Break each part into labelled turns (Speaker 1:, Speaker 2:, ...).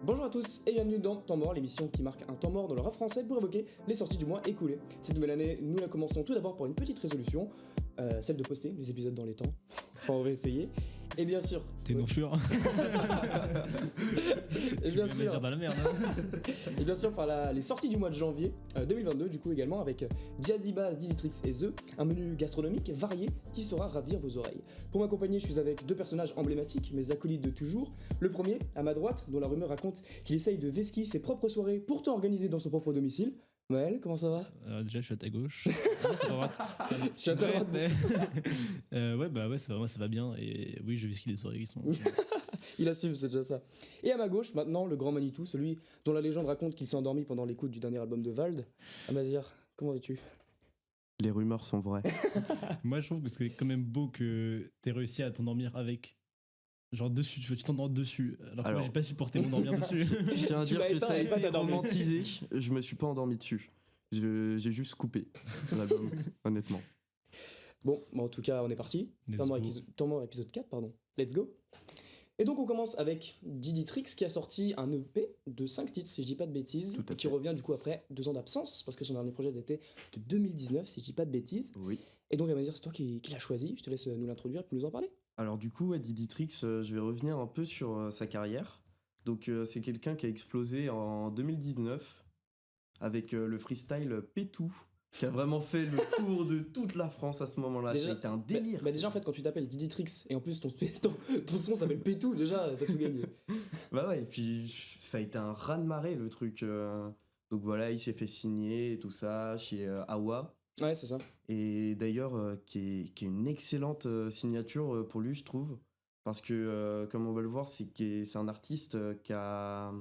Speaker 1: Bonjour à tous et bienvenue dans Temps Mort, l'émission qui marque un temps mort dans le rap français pour évoquer les sorties du mois écoulé. Cette nouvelle année, nous la commençons tout d'abord par une petite résolution, celle de poster les épisodes dans les temps. Enfin, on va essayer. Et bien sûr...
Speaker 2: T'es non sûr.
Speaker 1: Et bien sûr...
Speaker 2: dans la merde.
Speaker 1: Et bien sûr par les sorties du mois de janvier 2022, du coup également avec Jazzy Bass, Diditrix et The, un menu gastronomique varié qui saura ravir vos oreilles. Pour m'accompagner, je suis avec deux personnages emblématiques, mes acolytes de toujours. Le premier, à ma droite, dont la rumeur raconte qu'il essaye de vesquiller ses propres soirées, pourtant organisées dans son propre domicile. Maël, comment ça va?
Speaker 2: Déjà, je suis à ta gauche. Non, c'est pas vrai.
Speaker 1: Je suis à ta droite.
Speaker 2: Ouais, ça va bien. Et oui, je visquille des soirées qui sont.
Speaker 1: Il assume, c'est déjà ça. Et à ma gauche, maintenant, le grand Manitou, celui dont la légende raconte qu'il s'est endormi pendant l'écoute du dernier album de Vald. Amazir, comment vas-tu?
Speaker 3: Les rumeurs sont vraies.
Speaker 2: Moi, je trouve que c'est quand même beau que t'aies réussi à t'endormir avec. Genre dessus, tu t'endors dessus. Alors que moi, j'ai pas supporté m'endormir dessus.
Speaker 3: Je tiens à dire que ça a été
Speaker 1: t'endormi.
Speaker 3: romantisé. Je me suis pas endormi dessus. J'ai juste coupé l'album, honnêtement.
Speaker 1: Bon, en tout cas, on est parti. Temps mort épisode 4, pardon. Let's go. Et donc, on commence avec Diditrix qui a sorti un EP de 5 titres, si je dis pas de bêtises, et qui revient du coup après 2 ans d'absence, parce que son dernier projet datait de 2019, si je dis pas de bêtises.
Speaker 3: Oui.
Speaker 1: Et donc, elle va dire, c'est toi qui l'as choisi. Je te laisse nous l'introduire et nous en parler.
Speaker 3: Alors du coup, Diditrix, je vais revenir un peu sur sa carrière. Donc c'est quelqu'un qui a explosé en 2019 avec le freestyle Pétou, qui a vraiment fait le tour de toute la France à ce moment-là.
Speaker 1: Déjà,
Speaker 3: c'était un délire.
Speaker 1: Déjà en fait, quand tu t'appelles Diditrix et en plus ton son s'appelle Pétou, déjà t'as tout gagné.
Speaker 3: Bah ouais, et puis ça a été un raz-de-marée le truc. Donc voilà, il s'est fait signer et tout ça chez Awa.
Speaker 1: Ouais, c'est ça.
Speaker 3: Et d'ailleurs, qui est une excellente signature pour lui, je trouve. Parce que, comme on va le voir, c'est un artiste qui a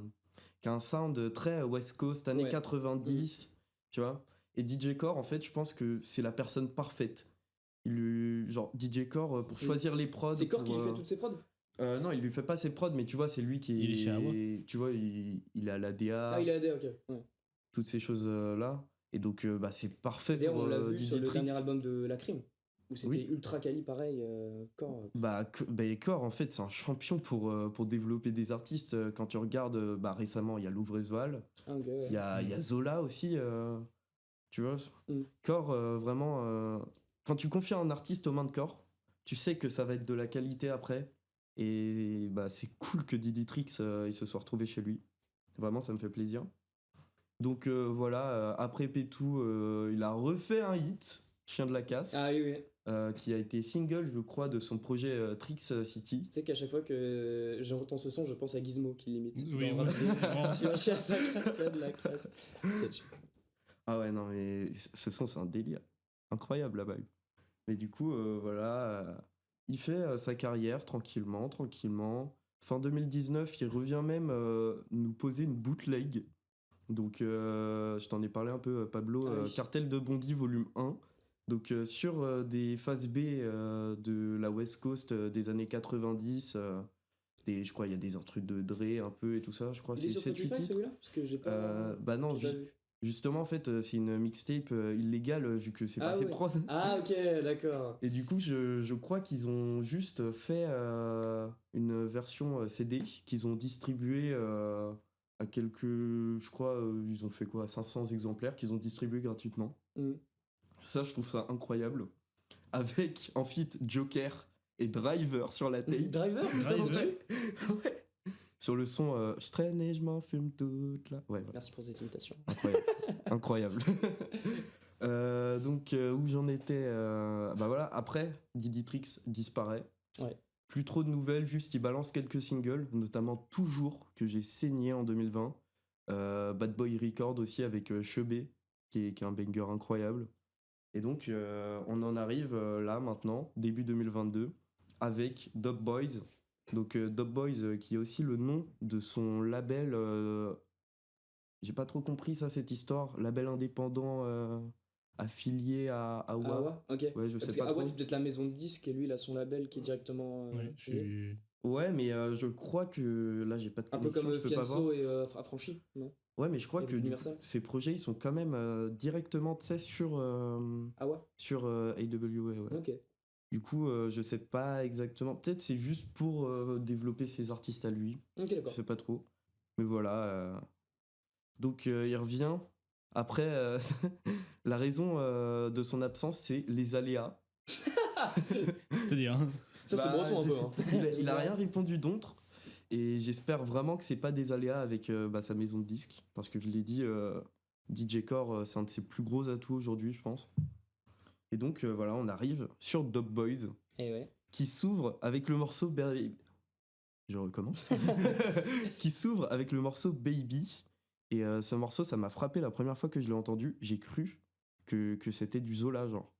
Speaker 3: un sound très West Coast, années 90, tu vois. Et DJ Core, en fait, je pense que c'est la personne parfaite. Genre, DJ Core, pour choisir les prods...
Speaker 1: C'est Core qui lui fait toutes ses prods?
Speaker 3: Non, il lui fait pas ses prods, mais tu vois, c'est lui qui est...
Speaker 2: Il est chez Awa.
Speaker 3: Tu vois, il a la DA...
Speaker 1: Ah, il a AD, ok. Ouais.
Speaker 3: Toutes ces choses-là. Et donc, c'est parfait
Speaker 1: D'ailleurs,
Speaker 3: pour
Speaker 1: on l'a vu sur le
Speaker 3: Diditrix.
Speaker 1: dernier album de La Crime, où c'était ultra quali, pareil, Core.
Speaker 3: Core, en fait, c'est un champion pour développer des artistes. Quand tu regardes, récemment, il y a Louvresval, il y a Zola aussi, tu vois. Core, vraiment, quand tu confies un artiste aux mains de Core, tu sais que ça va être de la qualité après. Et c'est cool que Diditrix, il se soit retrouvé chez lui. Vraiment, ça me fait plaisir. Donc voilà, après Pétou, il a refait un hit, Chien de la Casse.
Speaker 1: Ah oui.
Speaker 3: Qui a été single, je crois, de son projet Trix City.
Speaker 1: Tu sais qu'à chaque fois que j'entends ce son, je pense à Gizmo qui l'imite.
Speaker 2: Oui, moi aussi.
Speaker 1: Chien de la casse.
Speaker 3: Ah ouais, non, mais ce son, c'est un délire. Incroyable, la vibe. Mais du coup, voilà, il fait sa carrière tranquillement. Fin 2019, il revient même nous poser une bootleg. Donc, je t'en ai parlé un peu, Pablo, Cartel de Bondy, volume 1. Donc, sur des phases B de la West Coast des années 90, je crois il y a des trucs de Dre un peu et tout ça, je crois.
Speaker 1: C'est sur Spotify celui-là? Parce que j'ai pas...
Speaker 3: non, justement, en fait, c'est une mixtape illégale vu que c'est pas ses prods.
Speaker 1: Ah, ok, d'accord.
Speaker 3: Et du coup, je crois qu'ils ont juste fait une version CD qu'ils ont distribuée à quelques, je crois, ils ont fait quoi, 500 exemplaires qu'ils ont distribués gratuitement. Ça, je trouve ça incroyable. Avec, en feat, Joker et Driver sur la tape.
Speaker 1: Driver.
Speaker 3: Ouais. Sur le son, je traîne et je m'en fume toute là. Ouais.
Speaker 1: Merci pour cette invitation.
Speaker 3: Incroyable. Donc, où j'en étais voilà, après, Diditrix disparaît. Ouais. Plus trop de nouvelles, juste il balance quelques singles, notamment Toujours, que j'ai saigné en 2020. Bad Boy Record aussi avec Chebé, qui est un banger incroyable. Et donc, on en arrive là maintenant, début 2022, avec Dub Boys. Donc, Dub Boys, qui est aussi le nom de son label. J'ai pas trop compris ça, cette histoire. Label indépendant affilié à Awa.
Speaker 1: Awa, ok.
Speaker 3: Ouais, je sais pas.
Speaker 1: Awa, c'est peut-être la maison de disques et lui, il a son label qui est directement.
Speaker 3: Ouais, mais je crois que là, j'ai pas de connexion.
Speaker 1: Un peu comme
Speaker 3: Fianso
Speaker 1: et Affranchi, non?
Speaker 3: Ouais, mais je crois que ces projets, ils sont quand même directement, tu sais, sur AWA, ouais.
Speaker 1: Ok.
Speaker 3: Du coup, je sais pas exactement. Peut-être c'est juste pour développer ses artistes à lui.
Speaker 1: Ok, d'accord.
Speaker 3: Je sais pas trop. Mais voilà. Donc il revient. Après, la raison de son absence, c'est les aléas.
Speaker 2: C'est-à-dire.
Speaker 1: Ça, c'est brosson un peu. Hein.
Speaker 3: Il a rien répondu d'autre. Et j'espère vraiment que c'est pas des aléas avec sa maison de disques. Parce que je l'ai dit, DJ Core, c'est un de ses plus gros atouts aujourd'hui, je pense. Et donc voilà, on arrive sur Dope Boys.
Speaker 1: Et ouais.
Speaker 3: Qui s'ouvre avec le morceau Baby. Je recommence. Qui s'ouvre avec le morceau Baby. Et ce morceau, ça m'a frappé la première fois que je l'ai entendu. J'ai cru que c'était du Zola, genre.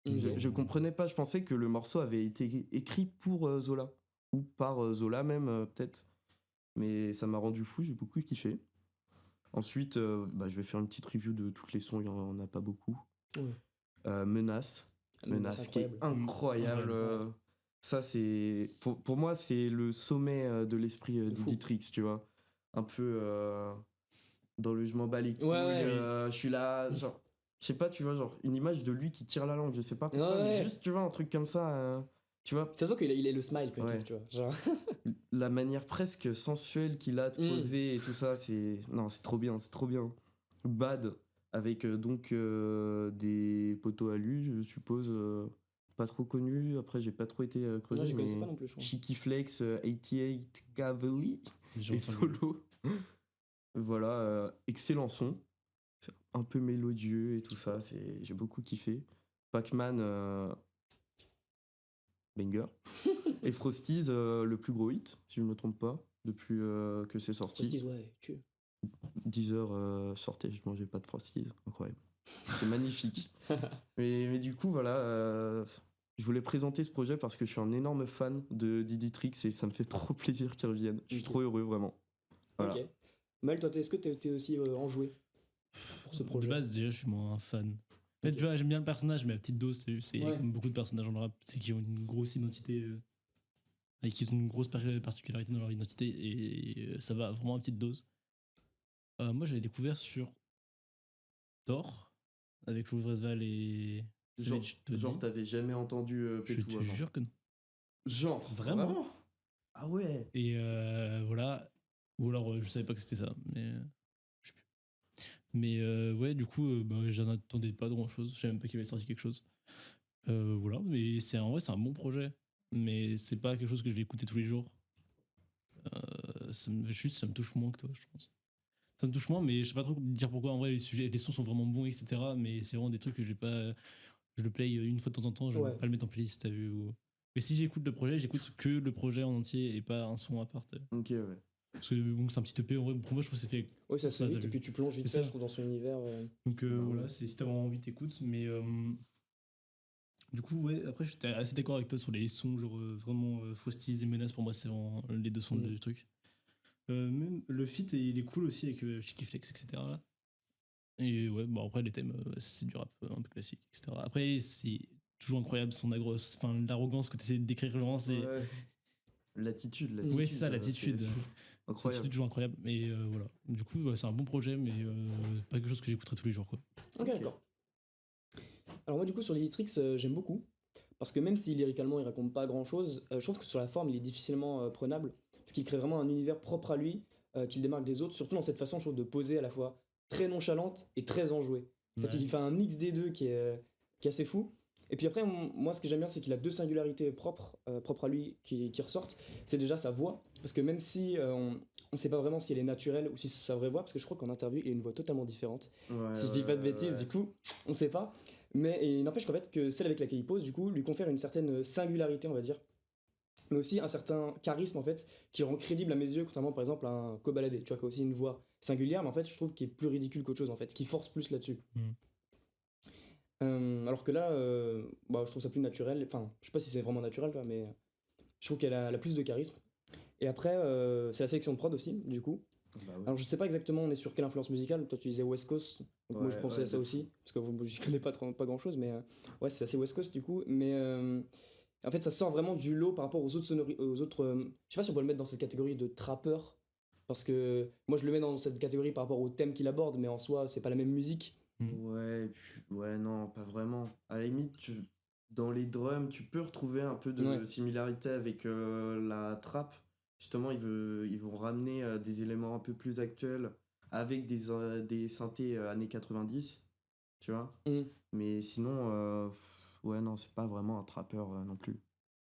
Speaker 3: Je comprenais pas, je pensais que le morceau avait été écrit pour Zola. Ou par Zola même, peut-être. Mais ça m'a rendu fou, j'ai beaucoup kiffé. Ensuite, je vais faire une petite review de toutes les sons, il y en a pas beaucoup. Menace. Menace qui est incroyable. Ça, c'est... Pour moi, c'est le sommet de l'esprit d'Iditrix, tu vois. Un peu dans le je m'en bats les couilles. Je suis là, genre... Je sais pas, tu vois, genre une image de lui qui tire la langue, je sais pas pourquoi, mais juste, tu vois, un truc comme ça, tu vois.
Speaker 1: Ça se voit qu'il a le smile, quoi, tu vois. Genre...
Speaker 3: La manière presque sensuelle qu'il a de poser et tout ça, c'est... Non, c'est trop bien, c'est trop bien. Bad, avec des poteaux alu, je suppose, pas trop connus. Après, j'ai pas trop été creusé,
Speaker 1: non, je connaissais pas non plus, je crois.
Speaker 3: Cheeky Flex, 88 Cavalry et Solo. Voilà, excellent son. Un peu mélodieux et tout ça, j'ai beaucoup kiffé. Pac-Man, banger. Et Frosties, le plus gros hit, si je ne me trompe pas, depuis que c'est sorti.
Speaker 1: Frosties, ouais, tu...
Speaker 3: 10 heures sortait, je mangeais pas de Frosties, incroyable. C'est magnifique. mais du coup, voilà, je voulais présenter ce projet parce que je suis un énorme fan de Diditrix et ça me fait trop plaisir qu'il revienne. Je suis trop heureux, vraiment. Voilà.
Speaker 1: Ok. Mal, toi, est-ce que t'es aussi enjoué pour ce projet?
Speaker 2: De base, déjà, je suis moins un fan. En fait, tu vois, j'aime bien le personnage, mais à petite dose, c'est comme beaucoup de personnages en rap, c'est qui ont une grosse identité, et qui ont une grosse particularité dans leur identité, et ça va vraiment à petite dose. Moi, j'avais découvert sur Thor, avec Louvresval et...
Speaker 3: Genre t'avais jamais entendu Pétou avant?
Speaker 2: Je te jure que non.
Speaker 3: Genre,
Speaker 2: vraiment?
Speaker 3: Ah ouais.
Speaker 2: Et voilà. Ou alors, je savais pas que c'était ça, mais... je sais plus. Mais ouais, du coup, j'en attendais pas grand-chose. Je savais même pas qu'il avait sorti quelque chose. Voilà, mais en vrai, c'est un bon projet. Mais c'est pas quelque chose que je vais écouter tous les jours. Ça me touche moins que toi, je pense. Ça me touche moins, mais je sais pas trop dire pourquoi. En vrai, les sons sont vraiment bons, etc. Mais c'est vraiment des trucs que j'ai pas... Je le play une fois de temps en temps, je vais pas le mettre en playlist, t'as vu. Mais si j'écoute le projet, j'écoute que le projet en entier et pas un son à part.
Speaker 3: Ok, ouais.
Speaker 2: Parce que bon, c'est un petit EP, en vrai, pour moi, je trouve que c'est fait.
Speaker 1: Oui, ça c'est vite, et puis tu plonges vite fait, je trouve, dans son univers.
Speaker 2: Donc voilà, si t'as vraiment envie, t'écoutes. Mais du coup, ouais, après, j'étais assez d'accord avec toi sur les sons, genre vraiment Frosties et Menace, pour moi, c'est vraiment les deux sons du truc. Même le feat, il est cool aussi avec Cheeky Flex, etc. Là. Et ouais, bon, après, les thèmes, c'est du rap un peu classique, etc. Après, c'est toujours incroyable son l'arrogance que tu essaies de décrire, Laurent, c'est.
Speaker 3: Ouais. L'attitude.
Speaker 2: Oui, c'est ça, l'attitude.
Speaker 3: Incroyable.
Speaker 2: C'est toujours incroyable. Mais voilà. Du coup, c'est un bon projet, mais pas quelque chose que j'écouterai tous les jours, quoi.
Speaker 1: Ok, d'accord. Alors, moi, du coup, sur Liditrix, j'aime beaucoup. Parce que même si lyricalement, il raconte pas grand chose, je trouve que sur la forme, il est difficilement prenable. Parce qu'il crée vraiment un univers propre à lui, qu'il démarque des autres, surtout dans cette façon, je trouve, de poser à la fois très nonchalante et très enjouée. En fait, il fait un mix des deux qui est assez fou. Et puis après, moi, ce que j'aime bien, c'est qu'il a deux singularités propres à lui qui ressortent. C'est déjà sa voix, parce que même si on ne sait pas vraiment si elle est naturelle ou si c'est sa vraie voix, parce que je crois qu'en interview, il a une voix totalement différente. Si je dis pas de bêtises, du coup, on ne sait pas. Mais il n'empêche qu'en fait, que celle avec laquelle il pose, du coup, lui confère une certaine singularité, on va dire. Mais aussi un certain charisme, en fait, qui rend crédible à mes yeux, contrairement par exemple à un Kobalade, tu vois, qui a aussi une voix singulière, mais en fait, je trouve qu'il est plus ridicule qu'autre chose, en fait, qui force plus là-dessus. Alors que là, je trouve ça plus naturel. Enfin, je sais pas si c'est vraiment naturel, quoi, mais je trouve qu'elle a plus de charisme. Et après, c'est la sélection de prod aussi, du coup.
Speaker 3: Bah ouais.
Speaker 1: Alors, je sais pas exactement, on est sur quelle influence musicale. Toi, tu disais West Coast, donc moi je pensais à ça aussi, parce que je connais pas grand chose, mais ouais, c'est assez West Coast du coup. Mais en fait, ça sort vraiment du lot par rapport aux autres je sais pas si on peut le mettre dans cette catégorie de trappeur, parce que moi je le mets dans cette catégorie par rapport au thème qu'il aborde, mais en soi, c'est pas la même musique.
Speaker 3: Ouais, non, pas vraiment. À la limite, dans les drums, tu peux retrouver un peu de similarité avec la trap, justement, ils vont ramener des éléments un peu plus actuels avec des synthés années 90, tu vois. Mais sinon, ouais, non, c'est pas vraiment un trappeur non plus.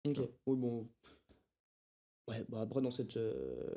Speaker 1: Ok, oui, bon. Ouais, bah après, dans cette.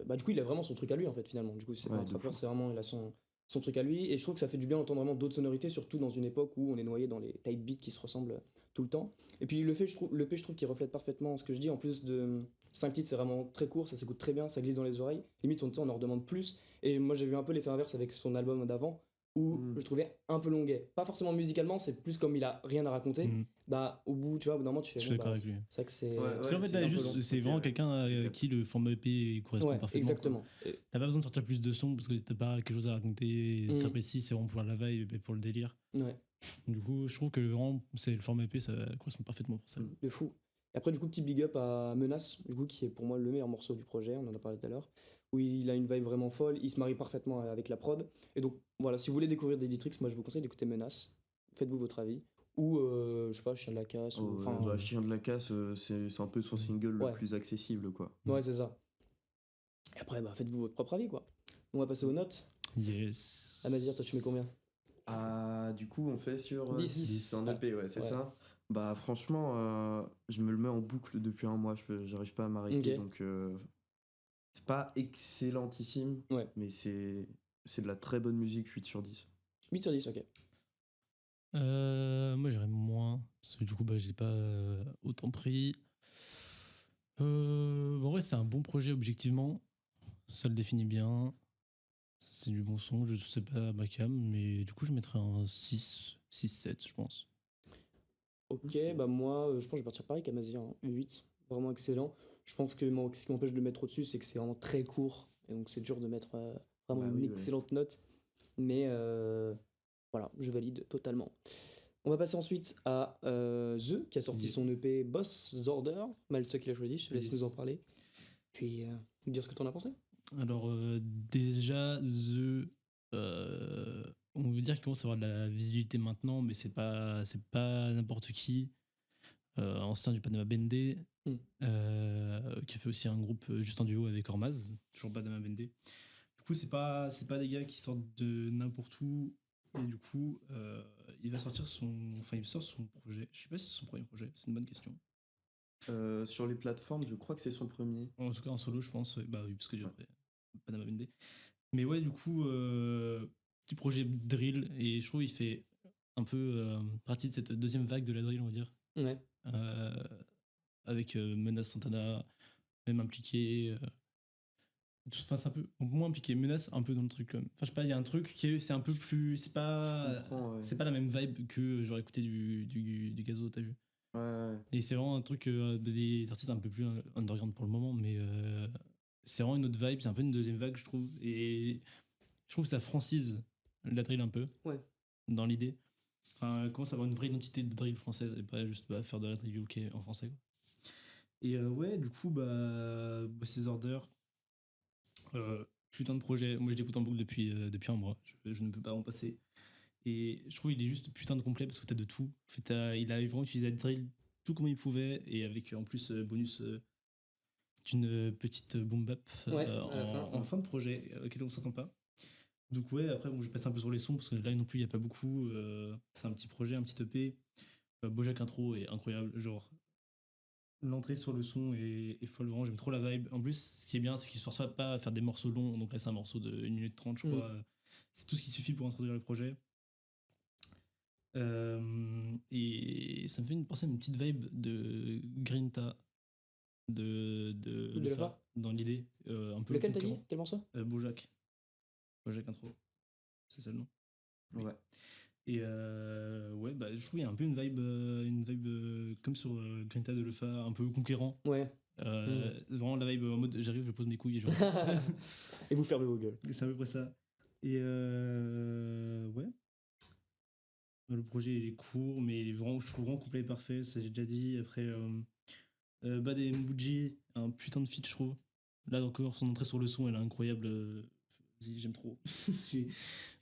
Speaker 1: Bah, du coup, il a vraiment son truc à lui, en fait, finalement. Du coup, c'est pas
Speaker 3: Ouais,
Speaker 1: un
Speaker 3: de
Speaker 1: trappeur,
Speaker 3: fou.
Speaker 1: c'est vraiment. Il a son truc à lui. Et je trouve que ça fait du bien d'entendre vraiment d'autres sonorités, surtout dans une époque où on est noyé dans les type beats qui se ressemblent tout le temps. Et puis, le P, je trouve qu'il reflète parfaitement ce que je dis. En plus de 5 titres, c'est vraiment très court, ça s'écoute très bien, ça glisse dans les oreilles. Limite, on en redemande plus. Et moi, j'ai vu un peu l'effet inverse avec son album d'avant, où je trouvais un peu longuet. Pas forcément musicalement, c'est plus comme il a rien à raconter. Bah, au bout, tu vois, au bout d'un moment, tu fais.
Speaker 2: Je suis d'accord avec lui.
Speaker 1: C'est vrai que c'est.
Speaker 2: Parce qu'en fait, là, c'est vraiment quelqu'un à qui le format EP correspond parfaitement.
Speaker 1: Exactement.
Speaker 2: T'as pas besoin de sortir plus de sons parce que t'as pas quelque chose à raconter très précis, c'est vraiment pour la vibe et pour le délire.
Speaker 1: Ouais.
Speaker 2: Du coup, je trouve que vraiment, c'est le format EP, ça correspond parfaitement pour ça.
Speaker 1: De fou. Et après, du coup, petit big up à Menace, du coup, qui est pour moi le meilleur morceau du projet, on en a parlé tout à l'heure, où il a une vibe vraiment folle, il se marie parfaitement avec la prod. Et donc, voilà, si vous voulez découvrir Diddy moi, je vous conseille d'écouter Menace. Faites-vous votre avis. Ou, je sais pas, Chien de la Casse.
Speaker 3: Chien de la Casse, c'est un peu son single le plus accessible, quoi.
Speaker 1: Ouais, c'est ça. Et après, bah, faites-vous votre propre avis, quoi. On va passer aux notes.
Speaker 2: Yes.
Speaker 1: Amazir, toi, tu mets combien?
Speaker 3: Du coup, on fait sur
Speaker 1: 10
Speaker 3: en EP, ouais, c'est ça. Bah, franchement, je me le mets en boucle depuis un mois, j'arrive pas à m'arrêter, donc c'est pas excellentissime, mais c'est de la très bonne musique, 8 sur 10.
Speaker 1: 8 sur 10, ok.
Speaker 2: Moi, j'irais moins, parce que du coup, bah, j'ai pas autant pris. En vrai, c'est un bon projet objectivement, ça le définit bien. C'est du bon son, je sais pas ma cam, mais du coup, je mettrais un 6-7, je pense.
Speaker 1: Ok, bah moi, je pense que je vais partir pareil qu'Amazir, 8, vraiment excellent. Je pense que ce qui m'empêche de le mettre au-dessus, c'est que c'est vraiment très court, et donc c'est dur de mettre vraiment une excellente note. Mais voilà, je valide totalement. On va passer ensuite à The, qui a sorti son EP Boss Order. Mal, toi qui l'as choisi, je te laisse nous en parler. Puis nous dire ce que t'en as pensé.
Speaker 2: Alors déjà, The, on veut dire qu'il commence à avoir de la visibilité maintenant, mais c'est pas n'importe qui. Ancien du Panama Bende, qui fait aussi un groupe juste en duo avec Ormaz, toujours Panama Bende. Du coup, c'est pas des gars qui sortent de n'importe où. Et du coup, il sort son projet. Je sais pas si c'est son premier projet, c'est une bonne question.
Speaker 3: Sur les plateformes, je crois que c'est son premier.
Speaker 2: En tout cas, en solo, je pense. Bah oui, parce que Panama Bende. Mais ouais, du coup, petit projet drill, et je trouve il fait un peu partie de cette deuxième vague de la drill, on va dire.
Speaker 1: Ouais.
Speaker 2: Avec Menace Santana, même impliqué. Enfin, c'est un peu moins impliqué. Menace un peu dans le truc. Enfin, je sais pas, il y a un truc c'est un peu plus. C'est pas la même vibe que j'aurais écouté du Gazo, t'as vu.
Speaker 3: Ouais.
Speaker 2: Et c'est vraiment un truc des artistes un peu plus underground pour le moment, mais c'est vraiment une autre vibe, c'est un peu une deuxième vague, je trouve. Et je trouve que ça francise la drill un peu.
Speaker 1: Ouais. Dans
Speaker 2: l'idée. Enfin, commence à avoir une vraie identité de drill française et pas juste faire de la drill UK en français, quoi. Et ouais, du coup, Boss Order, putain de projet. Moi, je l'écoute en boucle depuis un mois. Je ne peux pas en passer. Et je trouve qu'il est juste putain de complet parce que t'as de tout. En fait, il a vraiment utilisé la drill tout comme il pouvait, et avec en plus bonus d'une petite boom bap en fin de projet auquel on s'attend pas. Donc ouais, après bon, je passe un peu sur les sons parce que là non plus il n'y a pas beaucoup. C'est un petit projet, un petit EP. Bojack intro est incroyable, genre l'entrée sur le son est folle, vraiment j'aime trop la vibe. En plus, ce qui est bien, c'est qu'il ne se force pas à faire des morceaux longs, donc là c'est un morceau de 1 minute 30 je crois. C'est tout ce qui suffit pour introduire le projet. Et ça me fait penser à une petite vibe de Grinta de Lefa dans l'idée. Un peu
Speaker 1: lequel t'as dit? Quel morceau?
Speaker 2: Bojack intro, c'est ça le nom.
Speaker 3: Ouais.
Speaker 2: Et ouais, je trouve qu'il y a un peu une vibe comme sur Grinta de Lefa, un peu conquérant.
Speaker 1: Ouais.
Speaker 2: Vraiment la vibe en mode j'arrive, je pose mes couilles et je
Speaker 1: et vous fermez vos gueules.
Speaker 2: C'est à peu près ça. Et ouais. Le projet il est court, mais vraiment, je trouve vraiment complet et parfait, ça j'ai déjà dit. Après, Bad et Mbuji, un putain de feat, je trouve. Là encore, son entrée sur le son, elle est incroyable. Vas-y, j'aime trop.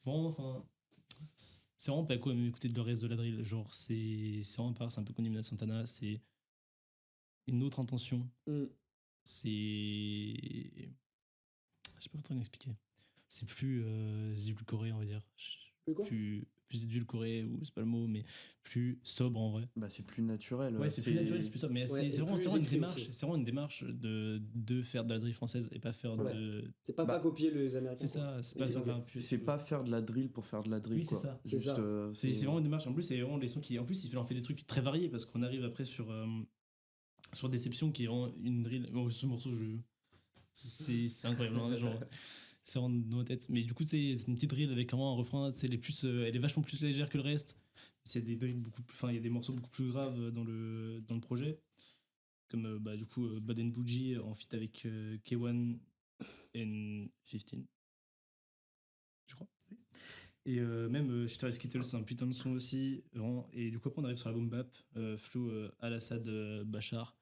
Speaker 2: Vraiment, enfin. C'est vraiment pas quoi même écouter de le reste de la drill. Genre, c'est vraiment pas, c'est un peu comme Menace Santana, c'est une autre intention. c'est. Je sais pas comment expliquer. C'est plus édulcoré, on va dire. Plus édulcoré, ou c'est pas le mot, mais plus sobre en vrai.
Speaker 3: Bah, c'est plus naturel.
Speaker 2: Ouais, c'est plus naturel, c'est plus sobre. Mais
Speaker 1: Ouais,
Speaker 2: c'est
Speaker 1: plus
Speaker 2: vraiment une
Speaker 1: écrit
Speaker 2: démarche.
Speaker 1: aussi.
Speaker 2: C'est vraiment une démarche de faire de la drill française et pas faire
Speaker 1: Ouais.
Speaker 2: de.
Speaker 1: C'est pas copier les Américains.
Speaker 2: C'est ça, c'est
Speaker 1: Mais
Speaker 2: pas
Speaker 1: c'est
Speaker 2: faire de la
Speaker 1: vrai.
Speaker 3: C'est pas faire de la drill pour faire de la drill,
Speaker 2: Oui,
Speaker 3: quoi.
Speaker 2: c'est ça.
Speaker 1: C'est
Speaker 3: Juste,
Speaker 1: ça.
Speaker 2: C'est vraiment une démarche. En plus, c'est vraiment les sons qui. En plus, il en fait des trucs très variés parce qu'on arrive après sur Déception qui est vraiment une drill. Bon, ce morceau, c'est incroyable. Hein, genre, c'est vraiment dans ma tête. Mais du coup, c'est une petite drill avec vraiment un refrain. Elle est vachement plus légère que le reste. Il y a des drills beaucoup plus. Enfin, il y a des morceaux beaucoup plus graves dans le projet. Comme du coup, Bad and Bougie en feat avec K1 and 15. Je crois. Oui. Et même Shitter Skittles, c'est un putain de son aussi. Vraiment. Et du coup, après, on arrive sur l'album Bap, Flo Al-Assad Bachar.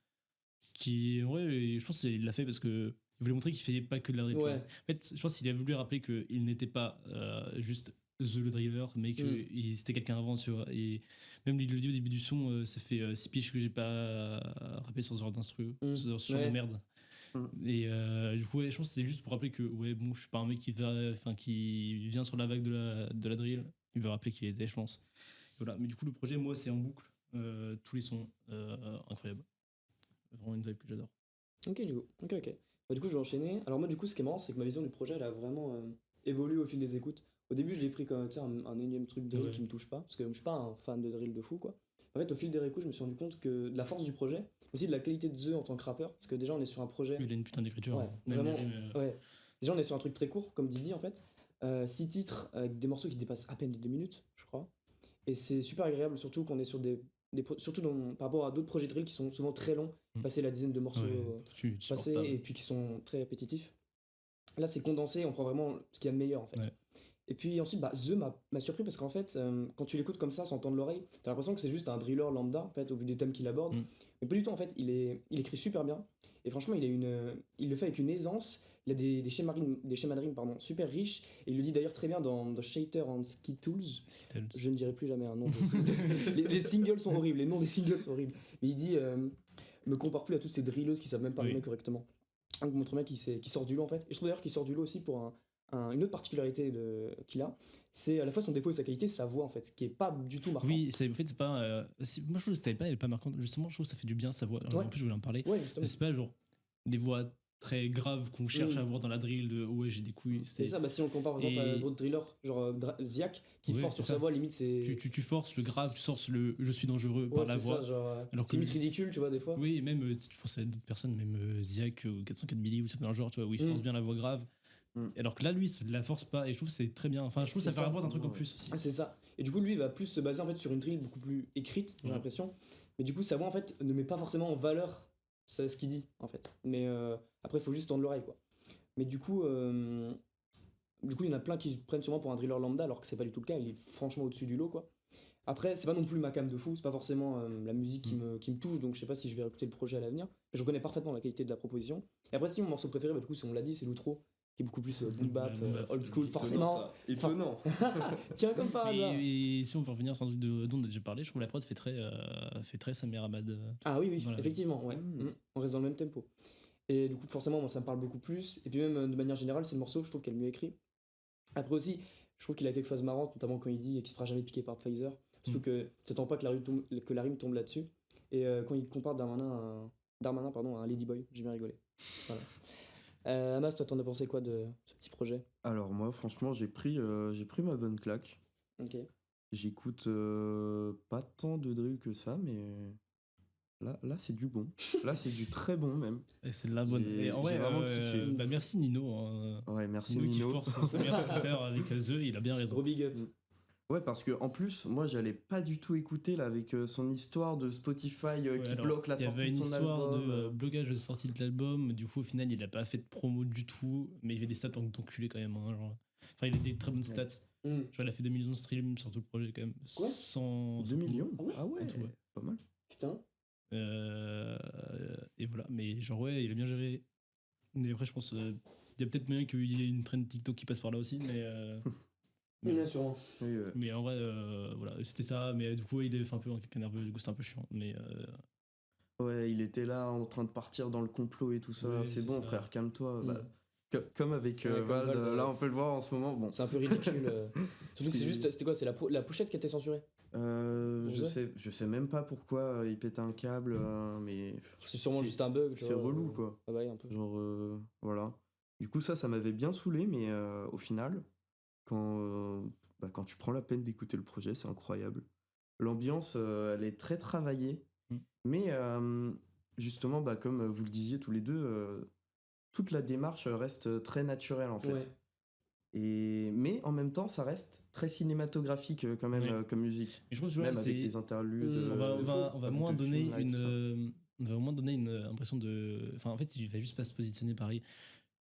Speaker 2: Qui, en vrai, je pense qu'il l'a fait parce que il voulait montrer qu'il fait pas que de la drill.
Speaker 1: Ouais.
Speaker 2: En fait, je pense qu'il a voulu rappeler qu'il n'était pas juste le driller, mais qu'il c'était quelqu'un avant, tu vois. Et même il le dit au début du son, ça fait 6 piges que j'ai pas rappé sur ce genre d'instru, sur ce genre de merde. Et du coup, je pense que c'est juste pour rappeler que, ouais, bon, je suis pas un mec qui vient sur la vague de la drill. Il veut rappeler qu'il était, je pense. Et voilà. Mais du coup, le projet, moi, c'est en boucle. Tous les sons incroyables. Vraiment une vibe que j'adore.
Speaker 1: Ok. Bah, du coup, je vais enchaîner. Alors, moi, du coup, ce qui est marrant, c'est que ma vision du projet, elle a vraiment évolué au fil des écoutes. Au début, je l'ai pris comme un énième truc de drill qui me touche pas, parce que je suis pas un fan de drill de fou, quoi. En fait, au fil des réécoutes, je me suis rendu compte que de la force du projet, aussi de la qualité de The en tant que rappeur, parce que déjà, on est sur un projet.
Speaker 2: Il a une putain d'écriture.
Speaker 1: Ouais, vraiment. Ouais. Déjà, on est sur un truc très court, comme Didi, en fait. 6 titres avec des morceaux qui dépassent à peine les 2 minutes, je crois. Et c'est super agréable, surtout qu'on est sur surtout par rapport à d'autres projets de drill qui sont souvent très longs, passer la dizaine de morceaux passés et puis qui sont très répétitifs. Là, c'est condensé, on prend vraiment ce qu'il y a de meilleur en fait.
Speaker 2: Ouais.
Speaker 1: Et puis ensuite, The m'a surpris parce qu'en fait, quand tu l'écoutes comme ça, sans tendre l'oreille, t'as l'impression que c'est juste un driller lambda en fait, au vu des thèmes qu'il aborde. Mais pas du tout en fait, il écrit super bien. Et franchement, il le fait avec une aisance. Il a des schémas de rime super riches. Et il le dit d'ailleurs très bien dans The Shater and Skittles. Je ne dirai plus jamais un nom. Les singles sont horribles, les noms des singles sont horribles. Mais il dit me compare plus à toutes ces drilleuses qui savent même pas rimer correctement. Donc montre bien qui sort du lot en fait. Et je trouve d'ailleurs qu'il sort du lot aussi pour une autre particularité qu'il a. C'est à la fois son défaut et sa qualité, sa voix en fait, qui est pas du tout marquante.
Speaker 2: Oui, en fait, c'est pas. Moi, je trouve que elle est pas marquante. Justement, je trouve que ça fait du bien sa voix. En plus, je voulais en parler.
Speaker 1: Ouais, justement.
Speaker 2: C'est pas genre des voix très graves qu'on cherche à avoir dans la drill de ouais, j'ai des couilles.
Speaker 1: C'est ça, si on le compare par exemple à d'autres drillers, genre Ziak, qui force sur sa voix, limite c'est.
Speaker 2: Tu forces le grave, tu forces le je suis dangereux par la voix.
Speaker 1: Ça, genre, alors que limite ridicule, tu vois, des fois.
Speaker 2: Oui, même tu penses à d'autres personnes, même Ziak ou 404 Billy ou c'est dans le genre, tu vois, où il force bien la voix grave. Alors que là, lui, ça ne la force pas et je trouve que c'est très bien. Enfin, je trouve que ça fait rapporter un truc en plus aussi.
Speaker 1: Ah, c'est ça. Et du coup, lui, il va plus se baser en fait sur une drill beaucoup plus écrite, j'ai l'impression. Mais du coup, sa voix en fait ne met pas forcément en valeur ce qu'il dit en fait. Mais après, il faut juste tendre l'oreille quoi. Mais du coup, il y en a plein qui prennent sûrement pour un driller lambda alors que c'est pas du tout le cas. Il est franchement au-dessus du lot quoi. Après, c'est pas non plus ma cam de fou, c'est pas forcément la musique qui me touche, donc je sais pas si je vais écouter le projet à l'avenir. Je connais parfaitement la qualité de la proposition. Et après, si mon morceau préféré, du coup, si on l'a dit, c'est l'outro, qui est beaucoup plus boom bap, old school, forcément.
Speaker 3: Étonnant.
Speaker 1: Tiens, comme par hasard.
Speaker 2: Et si on veut revenir sur un truc dont on a déjà parlé, je trouve que la prod fait très Samir Abad.
Speaker 1: Ah oui, effectivement, ouais. On reste dans le même tempo. Et du coup, forcément, moi, ça me parle beaucoup plus. Et puis même, de manière générale, c'est le morceau, je trouve qu'il est le mieux écrit. Après aussi, je trouve qu'il a quelques phases marrantes, notamment quand il dit qu'il se fera jamais piquer par Pfizer. Surtout que tu t'attends pas que la rime tombe là-dessus. Et quand il compare Darmanin à un Ladyboy, j'ai bien rigolé. Voilà. Amas, toi, t'en as pensé quoi de ce petit projet ?
Speaker 3: Alors moi, franchement, j'ai pris ma bonne claque.
Speaker 1: Ok.
Speaker 3: J'écoute pas tant de drill que ça, mais là c'est du bon. Là, c'est du très bon même.
Speaker 2: Et c'est de la bonne.
Speaker 3: J'ai vraiment kiffé.
Speaker 2: Merci Nino. Hein.
Speaker 3: Ouais, merci Nino.
Speaker 2: Qui force sa meilleure Twitter avec The, il a bien raison.
Speaker 1: Gros big up.
Speaker 3: Ouais, parce que en plus, moi, j'allais pas du tout écouter là avec son histoire de Spotify qui bloque la sortie de son album. Il y avait une histoire de
Speaker 2: blocage de sortie de l'album. Du coup, au final, il a pas fait de promo du tout, mais il avait des stats d'enculé quand même. Hein, genre. Enfin, il a des très bonnes stats. Genre, il a fait 2 millions de streams sur tout le projet quand même.
Speaker 1: Quoi
Speaker 3: 2 millions Ah ouais, pas mal.
Speaker 1: Putain.
Speaker 2: Et voilà, mais genre ouais, il a bien géré. Mais après, je pense il y a peut-être moyen qu'il y ait une trend TikTok qui passe par là aussi, mais.
Speaker 1: Bien sûrement.
Speaker 3: Oui,
Speaker 2: mais en vrai, voilà, c'était ça. Mais du coup, il avait fait un peu un caca nerveux, du coup, c'était un peu chiant. Mais.
Speaker 3: Ouais, il était là en train de partir dans le complot et tout ça.
Speaker 2: Oui,
Speaker 3: c'est
Speaker 2: c'est
Speaker 3: bon,
Speaker 2: ça.
Speaker 3: frère, calme-toi.
Speaker 1: Mm.
Speaker 3: Bah, comme avec
Speaker 1: Ouais, comme
Speaker 3: Vald,
Speaker 1: Vald,
Speaker 3: là on peut le voir en ce moment. Bon,
Speaker 1: C'est un peu ridicule. Surtout que
Speaker 3: C'est-
Speaker 1: c'était quoi? C'est la pochette qui était censurée.
Speaker 3: je
Speaker 1: Ouais.
Speaker 3: sais même pas pourquoi il pétait un câble, mais
Speaker 1: C'est sûrement
Speaker 3: c'est-
Speaker 1: juste un bug. Tu
Speaker 3: c'est
Speaker 1: vois,
Speaker 3: relou quoi.
Speaker 1: Ah bah oui, un peu.
Speaker 3: Genre, voilà. Du coup, ça m'avait bien saoulé, mais au final, quand, quand tu prends la peine d'écouter le projet, c'est incroyable. L'ambiance, elle est très travaillée,
Speaker 2: Mm.
Speaker 3: mais justement, comme vous le disiez tous les deux, toute la démarche reste très naturelle en fait.
Speaker 1: Ouais.
Speaker 3: Mais en même temps, ça reste très cinématographique quand même
Speaker 2: Oui.
Speaker 3: comme musique.
Speaker 2: Et je pense que
Speaker 3: Même
Speaker 2: voilà,
Speaker 3: avec
Speaker 2: c'est.
Speaker 3: les interludes.
Speaker 1: Mm.
Speaker 2: On va
Speaker 3: avec
Speaker 2: moins
Speaker 3: le
Speaker 2: donner
Speaker 3: film, là, et tout ça.
Speaker 2: on va moins donner une impression de. Enfin, en fait, il va juste pas se positionner pareil.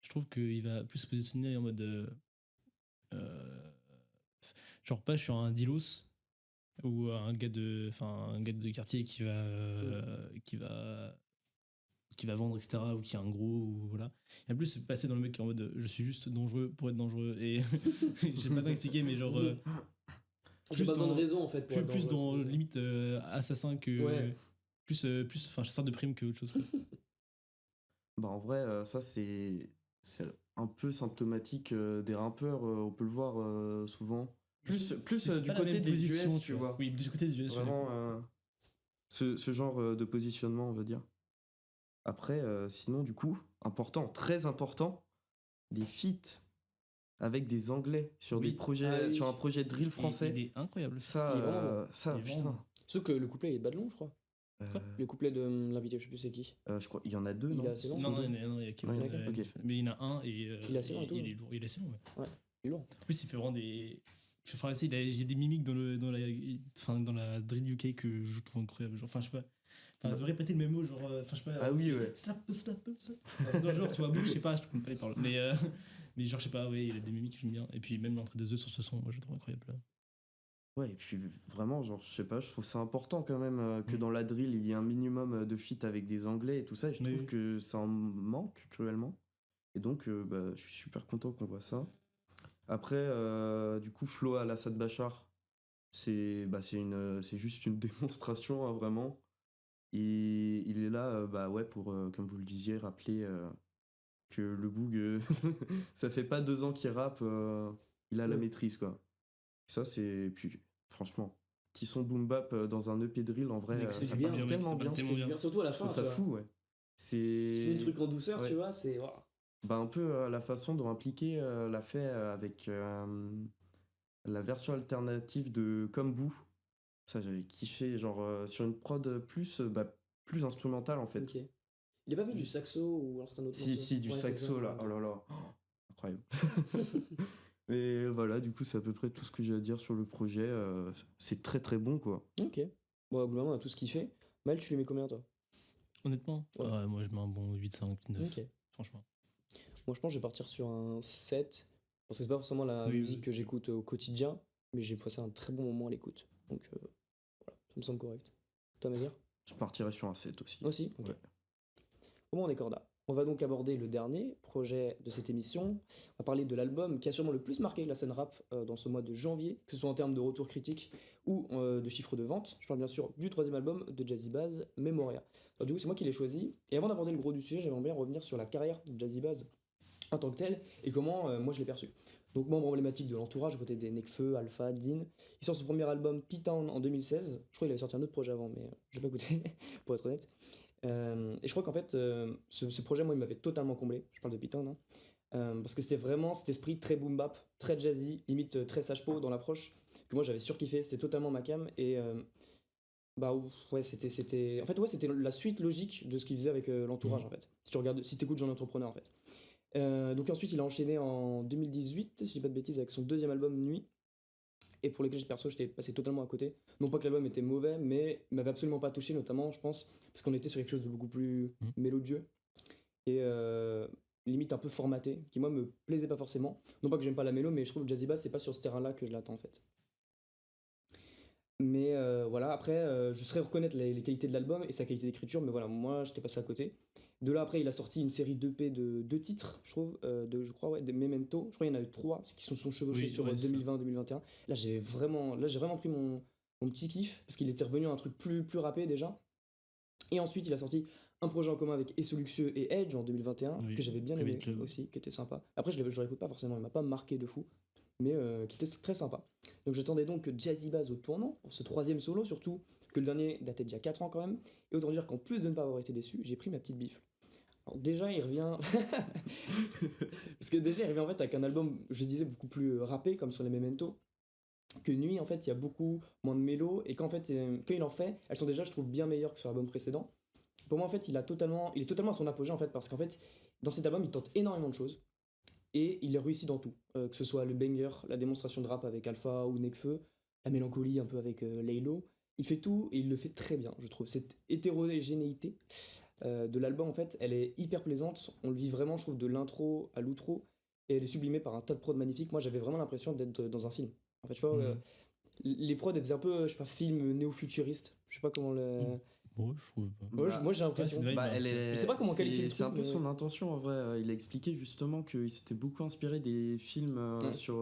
Speaker 2: Je trouve qu'il va plus se positionner en mode. Genre pas sur un Dilos ou un gars de quartier qui va vendre, etc., ou qui est un gros, ou voilà. Et en plus, passer dans le mec en mode je suis juste dangereux pour être dangereux. Et j'ai pas bien expliqué, mais genre.
Speaker 1: J'ai pas besoin de raison en fait pour
Speaker 2: plus
Speaker 1: être
Speaker 2: dans
Speaker 1: dangereux, c'est ça.
Speaker 2: limite assassin que.
Speaker 1: Ouais.
Speaker 2: Plus chasseur de primes que autre chose. Quoi.
Speaker 3: Bah en vrai, ça c'est un peu symptomatique des rappeurs, on peut le voir souvent. Plus
Speaker 2: C'est
Speaker 3: du
Speaker 2: pas la
Speaker 3: côté
Speaker 2: même
Speaker 3: des
Speaker 2: position,
Speaker 3: US, tu vois.
Speaker 2: Oui, du côté des US.
Speaker 3: Vraiment ce genre de positionnement, on va dire. Après, sinon, du coup, important, très important, des feats avec des Anglais sur
Speaker 2: Oui.
Speaker 3: des projets,
Speaker 1: Ah oui.
Speaker 3: sur un projet drill français.
Speaker 2: Il est incroyable.
Speaker 3: Ça,
Speaker 1: Il est vraiment bon.
Speaker 3: ça,
Speaker 2: Il est
Speaker 3: putain.
Speaker 2: vraiment bon.
Speaker 1: Sauf que le couplet il est de Badlon, je crois.
Speaker 2: Quoi
Speaker 1: Le couplet de l'invité, je sais plus c'est qui.
Speaker 3: Je crois il y en a deux,
Speaker 1: Il
Speaker 3: non
Speaker 1: est assez long.
Speaker 2: Non,
Speaker 3: Sont deux.
Speaker 2: non, il y a Kevin.
Speaker 3: Ouais, ok.
Speaker 2: Mais il y en a un et.
Speaker 1: Il est assez long et tout,
Speaker 2: Il
Speaker 1: ouais.
Speaker 2: est lourd. Il est assez long, ouais.
Speaker 1: Il est lourd.
Speaker 2: En plus, il fait vraiment des. Enfin, il y a des mimiques dans la drill UK que je trouve incroyable. Genre, enfin, je sais pas. Enfin, de répéter le même mot, genre. Enfin, je sais pas.
Speaker 3: Ah oui, ouais.
Speaker 2: Slap. Enfin, genre, tu vois, je sais pas, je te compte pas les paroles. Mais genre, je sais pas, ouais, il y a des mimiques que j'aime bien. Et puis, même l'entrée des œufs sur ce son, moi, je le trouve incroyable.
Speaker 3: Ouais, et puis vraiment, genre, je sais pas, je trouve ça important quand même que
Speaker 2: Mm.
Speaker 3: dans la drill, il y ait un minimum de feat avec des Anglais et tout ça, et je trouve
Speaker 2: Oui.
Speaker 3: que ça en manque cruellement. Et donc, je suis super content qu'on voit ça. Après, du coup, Flo Al-Assad Bachar, c'est juste une démonstration, hein, vraiment. Et il est là, ouais, pour, comme vous le disiez, rappeler que le Boog, ça fait pas 2 ans qu'il rappe, il a la
Speaker 1: Ouais.
Speaker 3: maîtrise, quoi. Ça, c'est. Puis, franchement, petit son boom bap dans un EP drill, en vrai,
Speaker 1: Mec, c'est
Speaker 3: ça
Speaker 1: du bien,
Speaker 3: passe
Speaker 1: mec,
Speaker 3: tellement
Speaker 2: ça
Speaker 3: bien.
Speaker 2: passe tellement bien.
Speaker 1: Surtout à la
Speaker 3: Je
Speaker 1: fin.
Speaker 3: trouve ça
Speaker 1: tu vois.
Speaker 3: fou, ouais. C'est.
Speaker 1: Il fait des trucs en douceur,
Speaker 3: Ouais.
Speaker 1: tu vois, c'est. Waouh.
Speaker 3: Bah, un peu la façon dont Impliqué l'a fait avec la version alternative de Comme Boo. Ça, j'avais kiffé, genre sur une prod plus instrumentale en fait.
Speaker 1: Ok. Il est pas mis du saxo ou alors c'est un autre morceau?
Speaker 3: Si, du
Speaker 1: Ouais, c'est
Speaker 3: saxo
Speaker 1: ça,
Speaker 3: là,
Speaker 1: ouais.
Speaker 3: oh là là, incroyable. Mais voilà, du coup, c'est à peu près tout ce que j'ai à dire sur le projet. C'est très très bon quoi.
Speaker 1: Ok. Bon, globalement, on a tout ce qu'il fait. Mal, tu lui mets combien, toi?
Speaker 2: Honnêtement,
Speaker 1: Ouais.
Speaker 2: moi, je mets un bon 8-5, 9.
Speaker 1: Ok.
Speaker 2: Franchement.
Speaker 1: Moi, je pense que je vais partir sur un 7. Parce que c'est pas forcément la
Speaker 2: Oui,
Speaker 1: musique
Speaker 2: oui.
Speaker 1: que j'écoute au quotidien, mais j'ai passé un très bon moment à l'écoute. Donc, voilà, ça me semble correct. Toi, Mazir?
Speaker 3: Je partirai sur un 7 aussi.
Speaker 1: Aussi? Ok.
Speaker 3: Ouais.
Speaker 1: Bon, on est corda. On va donc aborder le dernier projet de cette émission. On va parler de l'album qui a sûrement le plus marqué la scène rap dans ce mois de janvier, que ce soit en termes de retour critique ou de chiffres de vente. Je parle bien sûr du troisième album de Jazzy Bass, Memoria. Alors, du coup, c'est moi qui l'ai choisi. Et avant d'aborder le gros du sujet, j'aimerais bien revenir sur la carrière de Jazzy Bass en tant que telle et comment moi je l'ai perçu. Donc, membre emblématique de l'entourage, aux côtés des Nekfeu, Alpha, Dean. Il sort son premier album P-Town en 2016. Je crois qu'il avait sorti un autre projet avant, mais je l'ai pas écouté, pour être honnête. Et je crois qu'en fait, ce projet, moi, il m'avait totalement comblé. Je parle de Python, hein. Parce que c'était vraiment cet esprit très boom bap, très jazzy, limite très sage-po dans l'approche, que moi j'avais surkiffé. C'était totalement ma cam. Et ouais, c'était. En fait, ouais, c'était la suite logique de ce qu'il faisait avec l'entourage, en fait. Si tu regardes, si t'écoutes Jeune Entrepreneur, en fait. Donc ensuite, il a enchaîné en 2018, si je dis pas de bêtises, avec son deuxième album Nuit. Et pour lequel j'étais passé totalement à côté. Non pas que l'album était mauvais, mais il m'avait absolument pas touché, notamment, je pense, parce qu'on était sur quelque chose de beaucoup plus mélodieux et limite un peu formaté, qui moi me plaisait pas forcément. Non pas que j'aime pas la mélo, mais je trouve que Jazzy Bass, c'est pas sur ce terrain-là que je l'attends en fait. Mais voilà, après, je saurais reconnaître les qualités de l'album et sa qualité d'écriture, mais voilà, moi j'étais passé à côté. De là, après, il a sorti une série d'EP de 2 titres, je trouve, je crois, ouais, des Memento. Je crois qu'il y en a eu 3 qui se sont chevauchés sur 2020-2021. Là, j'ai vraiment pris mon petit kiff, parce qu'il était revenu à un truc plus rappé déjà. Et ensuite, il a sorti un projet en commun avec Essoluxieux et Edge en 2021,
Speaker 2: Oui,
Speaker 1: que j'avais bien aimé
Speaker 2: Club.
Speaker 1: aussi, qui était sympa. Après, je ne l'écoute pas forcément, il m'a pas marqué de fou, mais qui était très sympa. Donc j'attendais donc Jazzy Bass au tournant, pour ce 3e solo, surtout que le dernier datait d'il y a 4 ans quand même. Et autant dire qu'en plus de ne pas avoir été déçu, j'ai pris ma petite bifle. Alors déjà, il revient... Parce que déjà, il revient en fait avec un album, je disais, beaucoup plus rappé, comme sur les Memento, que Nuit, en fait, il y a beaucoup moins de mélos, et qu'en fait, quand il en fait, elles sont déjà, je trouve, bien meilleures que sur l'album précédent. Pour moi, en fait, il est totalement à son apogée, en fait, parce qu'en fait, dans cet album, il tente énormément de choses, et il réussit dans tout. Que ce soit le banger, la démonstration de rap avec Alpha ou Nekfeu, la mélancolie un peu avec Laylo, il fait tout, et il le fait très bien, je trouve. Cette hétérogénéité de l'album, en fait, elle est hyper plaisante, on le vit vraiment, je trouve, de l'intro à l'outro, et elle est sublimée par un tas de prods magnifiques. Moi, j'avais vraiment l'impression d'être dans un film. En fait, je sais pas, les prods, elles faisaient un peu, je sais pas, film néo-futuriste. Je sais pas comment le.
Speaker 2: Ouais, je trouve pas.
Speaker 1: Ouais, moi j'ai l'impression.
Speaker 2: Ouais,
Speaker 1: Je sais pas comment qualifier le
Speaker 3: C'est un
Speaker 1: film,
Speaker 3: peu
Speaker 1: mais-
Speaker 3: son intention en vrai. Il a expliqué justement qu'il s'était beaucoup inspiré des films
Speaker 1: Ouais.
Speaker 3: sur,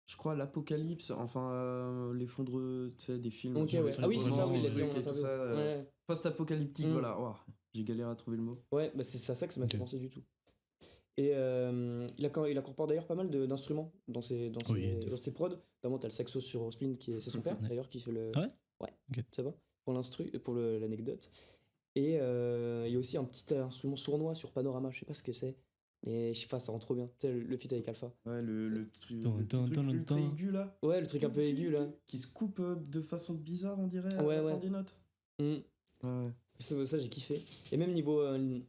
Speaker 3: je crois, l'apocalypse, enfin l'effondre, tu sais, des films.
Speaker 1: Ok,
Speaker 3: sur
Speaker 1: ouais. Ah oui, c'est ça, oui, il a dit en
Speaker 3: et tout
Speaker 1: interview.
Speaker 3: ça,
Speaker 1: Ouais.
Speaker 3: post-apocalyptique,
Speaker 1: Mm.
Speaker 3: voilà. Ouah, j'ai galéré à trouver le mot.
Speaker 1: Ouais, bah c'est à ça que ça m'a fait
Speaker 2: Ok.
Speaker 1: penser du tout. Et il incorpore d'ailleurs pas mal d'instruments dans ses prods. Notamment, t'as le saxo sur Spleen, c'est son père
Speaker 2: Ouais.
Speaker 1: d'ailleurs qui fait le.
Speaker 2: Ah ouais
Speaker 1: Ouais,
Speaker 2: Ok.
Speaker 1: ça va. Pour l'instru, pour l'anecdote. Et il y a aussi un petit instrument sournois sur Panorama, je sais pas ce que c'est. Mais je sais pas, ça rend trop bien. Tu sais, le feat avec Alpha.
Speaker 3: Ouais, le truc
Speaker 2: Tan, tan,
Speaker 3: ultra
Speaker 2: tan.
Speaker 3: aigu là.
Speaker 1: Ouais, le truc un peu aigu là.
Speaker 3: Qui se coupe de façon bizarre, on dirait, à
Speaker 1: Ouais,
Speaker 3: la
Speaker 1: ouais.
Speaker 3: fin des notes.
Speaker 1: Mm.
Speaker 3: Ouais.
Speaker 1: Ça, j'ai kiffé. Et même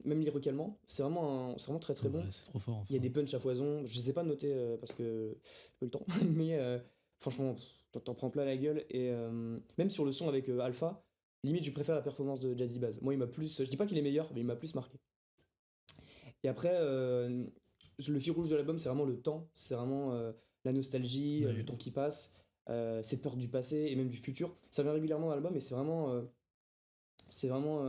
Speaker 1: même lyricalement, c'est vraiment très très bon.
Speaker 2: Ouais, c'est trop fort.
Speaker 1: Il y a des punchs à foison. Je sais pas noter parce que j'ai pas eu le temps. Mais franchement, t'en prends plein la gueule. Et même sur le son avec Alpha, limite, je préfère la performance de Jazzy Bass. Moi, il m'a plus. Je dis pas qu'il est meilleur, mais il m'a plus marqué. Et après, le fil rouge de l'album, c'est vraiment le temps. C'est vraiment la nostalgie,
Speaker 2: Ouais.
Speaker 1: le temps qui passe, cette peur du passé et même du futur. Ça vient régulièrement dans l'album et c'est vraiment. C'est vraiment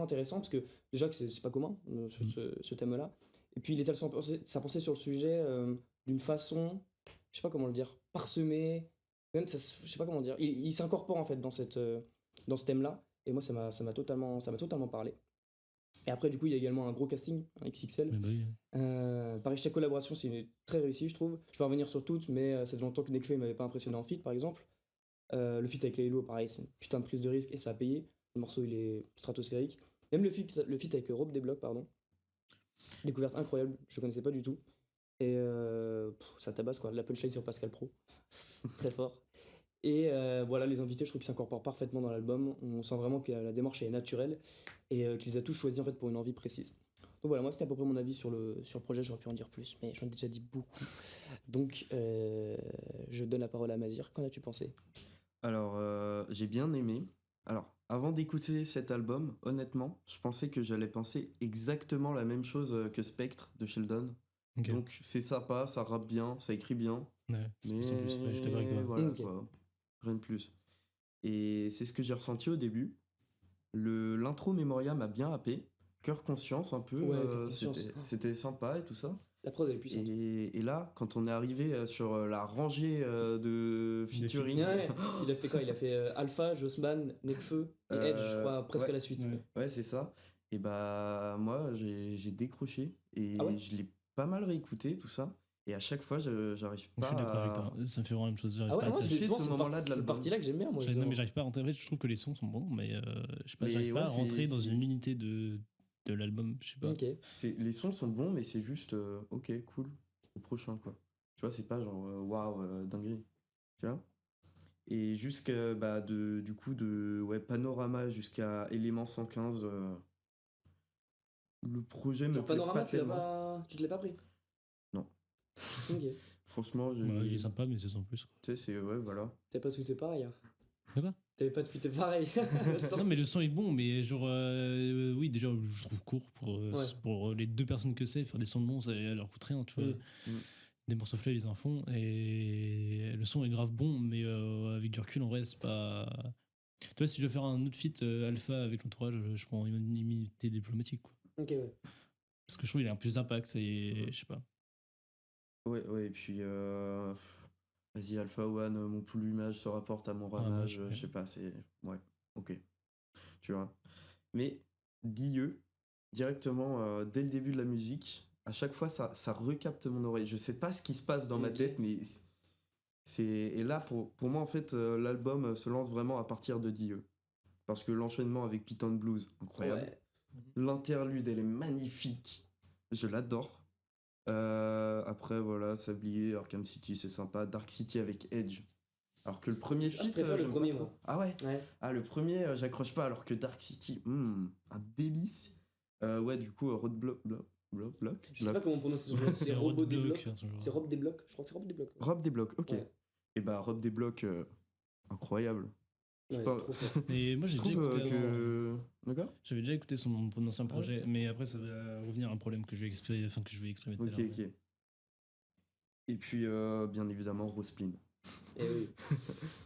Speaker 1: intéressant parce que déjà que c'est pas commun ce thème-là. Et puis il étale sa pensée sur le sujet d'une façon, je sais pas comment le dire, parsemée. Même je sais pas comment dire. Il s'incorpore en fait dans dans ce thème-là. Et moi ça m'a totalement parlé. Et après du coup il y a également un gros casting, un XXL.
Speaker 2: Mais bah oui.
Speaker 1: Pareil, chaque collaboration c'est très réussi je trouve. Je vais revenir sur toutes, mais ça fait longtemps que Nekfeu m'avait pas impressionné en feat par exemple. Le feat avec Laylo, pareil, c'est une putain de prise de risque et ça a payé. Le morceau il est stratosphérique. Même le feat avec Rob Desblocs, pardon. Découverte incroyable, je connaissais pas du tout. Et ça tabasse quoi, la punchline sur Pascal Pro. Très fort. Et voilà, les invités, je trouve qu'ils s'incorporent parfaitement dans l'album. On sent vraiment que la démarche est naturelle et qu'ils a tous choisi en fait pour une envie précise. Donc voilà, moi c'était à peu près mon avis sur le projet, j'aurais pu en dire plus, mais j'en ai déjà dit beaucoup. Donc je donne la parole à Mazir, qu'en as-tu pensé?
Speaker 3: Alors, j'ai bien aimé. Alors, avant d'écouter cet album, honnêtement, je pensais que j'allais penser exactement la même chose que Spectre de Sheldon.
Speaker 2: Ok.
Speaker 3: Donc, c'est sympa, ça rappe bien, ça écrit bien.
Speaker 2: Ouais,
Speaker 3: Mais
Speaker 2: sans plus, ouais, je suis d'accord avec toi.
Speaker 3: voilà,
Speaker 1: Ok.
Speaker 3: quoi. Rien de plus. Et c'est ce que j'ai ressenti au début. L'intro Memoria m'a bien happé. Cœur conscience un peu.
Speaker 1: Ouais, Cœur Conscience.
Speaker 3: C'était sympa et tout ça.
Speaker 1: La prod elle est puissante.
Speaker 3: Et là, quand on est arrivé sur la rangée de featuring,
Speaker 1: Ouais, il a fait quoi? Il a fait Alpha, Jossman, Nekfeu et Edge, je crois, presque
Speaker 3: ouais.
Speaker 1: à la suite.
Speaker 3: Ouais, c'est ça. Et bah, moi, j'ai décroché et
Speaker 1: Ah ouais
Speaker 3: je l'ai pas mal réécouté, tout ça. Et à chaque fois, j'arrive
Speaker 2: Je
Speaker 3: pas
Speaker 2: suis d'accord avec
Speaker 3: à.
Speaker 2: toi. Ça me fait vraiment la même chose. J'arrive
Speaker 1: Ah ouais,
Speaker 2: pas à
Speaker 1: moi,
Speaker 2: attacher.
Speaker 3: c'est
Speaker 1: justement,
Speaker 3: ce moment-là de
Speaker 1: cette
Speaker 3: l'album.
Speaker 1: partie-là que j'aime bien, moi.
Speaker 2: Non, mais j'arrive pas à rentrer. En fait, je trouve que les sons sont bons, mais je sais pas,
Speaker 3: Mais
Speaker 2: j'arrive pas
Speaker 3: ouais,
Speaker 2: à rentrer dans
Speaker 3: c'est-
Speaker 2: une unité de l'album. Je sais pas.
Speaker 1: Ok.
Speaker 3: Les sons sont bons, mais c'est juste ok, cool, au prochain, quoi. Tu vois, c'est pas genre waouh, dinguerie. Tu vois? Et jusqu'à, bah, du coup, ouais, Panorama jusqu'à Élément 115, le projet me
Speaker 1: Genre
Speaker 3: plaît
Speaker 1: Panorama,
Speaker 3: pas tellement.
Speaker 1: tu te l'as pas pris?
Speaker 3: Non.
Speaker 1: Ok.
Speaker 3: Franchement,
Speaker 2: Bah, il est sympa, mais c'est sans plus. Quoi.
Speaker 3: tu sais, c'est, ouais, voilà.
Speaker 1: T'avais pas tweeté pareil. Hein.
Speaker 2: De quoi
Speaker 1: T'avais pas tweeté pareil.
Speaker 2: Non, mais le son est bon, mais genre, oui, déjà, je trouve court
Speaker 1: Ouais.
Speaker 2: pour les deux personnes que c'est. Faire des sons longs, ça leur coûte rien, tu vois. Des morceaux fleuves, ils en font. Et le son est grave bon, mais avec du recul, en vrai, c'est pas. Tu vois, si je veux faire un autre feat alpha avec l'entourage, je prends une immunité diplomatique, quoi.
Speaker 1: Ok, ouais.
Speaker 2: Parce que je trouve qu'il a un plus d'impact, et je sais pas.
Speaker 3: Ouais, et puis, vas-y, Alpha One, mon plumage se rapporte à mon ramage,
Speaker 2: ouais.
Speaker 3: je sais pas, c'est. Ouais, ok. tu vois. Mais DIE, directement, dès le début de la musique, à chaque fois, ça recapte mon oreille. Je sais pas ce qui se passe dans ma tête, mais et là, pour moi, en fait, l'album se lance vraiment à partir de DIE. Parce que l'enchaînement avec Python Blues, incroyable.
Speaker 1: Ouais.
Speaker 3: L'interlude, elle est magnifique. Je l'adore. Après, voilà, Sablier, Arkham City, c'est sympa. Dark City avec Edge. Alors que le premier
Speaker 1: Je
Speaker 3: feat,
Speaker 1: préfère le
Speaker 3: j'aime
Speaker 1: premier,
Speaker 3: pas trop.
Speaker 1: moi.
Speaker 3: Ah ouais?
Speaker 1: Ouais.
Speaker 3: Ah, le premier, j'accroche pas, alors que Dark City, un délice. Ouais, du coup, Roadblock.
Speaker 1: Je sais pas comment on prononce ce jeu. C'est Robot des blocs. C'est Rob des blocs. Je crois que c'est Rob des blocs.
Speaker 3: Rob des blocs, ok.
Speaker 1: Ouais.
Speaker 3: Et bah, Rob des blocs, incroyable. Je sais
Speaker 1: Ouais,
Speaker 3: pas.
Speaker 1: trop fort.
Speaker 2: Et moi,
Speaker 3: Je
Speaker 2: j'ai déjà
Speaker 3: trouve
Speaker 2: écouté
Speaker 3: que. D'accord?
Speaker 2: J'avais déjà écouté son ancien projet, mais après, ça va revenir à un problème que je vais exprimer tout à
Speaker 3: Ok,
Speaker 2: l'heure.
Speaker 3: ok. Et puis, bien évidemment, Rospleen.
Speaker 1: Et oui.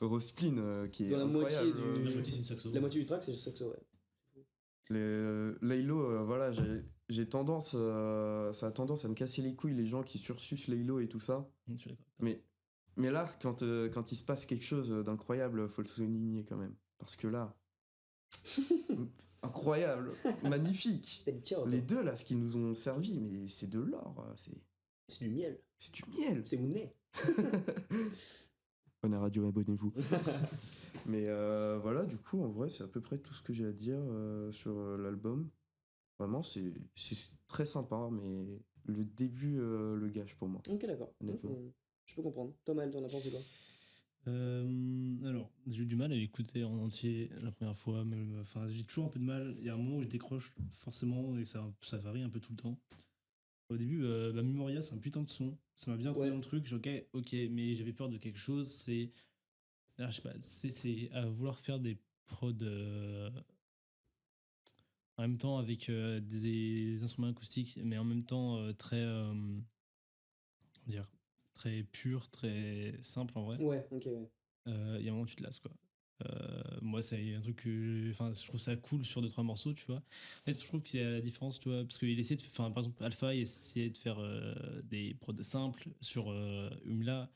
Speaker 3: Rospleen, qui est
Speaker 1: Dans la moitié
Speaker 3: incroyable.
Speaker 1: du-
Speaker 2: La moitié, c'est une saxo.
Speaker 1: La moitié du track, c'est le saxo, ouais.
Speaker 3: Laylo, voilà, j'ai tendance, ça a tendance à me casser les couilles les gens qui sursucent Laylo et tout ça.
Speaker 2: Je suis d'accord.
Speaker 3: Mais là, quand il se passe quelque chose d'incroyable, faut le souligner quand même. Parce que là, incroyable, magnifique.
Speaker 1: T'as dit tiens,
Speaker 3: Les deux là, ce qu'ils nous ont servi, mais c'est de l'or,
Speaker 1: c'est du miel.
Speaker 3: c'est du miel.
Speaker 1: C'est Mounet.
Speaker 3: On a radio, abonnez-vous. Mais voilà, du coup, en vrai, c'est à peu près tout ce que j'ai à dire sur l'album. Vraiment, c'est très sympa, mais le début le gâche pour moi.
Speaker 1: Ok, d'accord.
Speaker 3: Honnêtement.
Speaker 1: Je peux comprendre. Thomas, t'en as pensé quoi?
Speaker 2: Alors, j'ai eu du mal à l'écouter en entier la première fois, même, enfin, j'ai toujours un peu de mal. Il y a un moment où je décroche forcément et ça varie un peu tout le temps. Au début, Memoria, c'est un putain de son. Ça m'a bien trouvé dans le truc. Ok, mais j'avais peur de quelque chose. Je sais pas, c'est à vouloir faire des prods en même temps avec des instruments acoustiques, mais en même temps très, comment dire, très pur, très simple en vrai.
Speaker 1: Ouais, ok, ouais.
Speaker 2: Il y a un moment où tu te lasses quoi. Moi c'est un truc que je trouve ça cool sur 2-3 morceaux, tu vois. En fait, je trouve qu'il y a la différence, tu vois, parce qu'il essaie de faire, par exemple Alpha, il essayait de faire des prods simples sur Umla,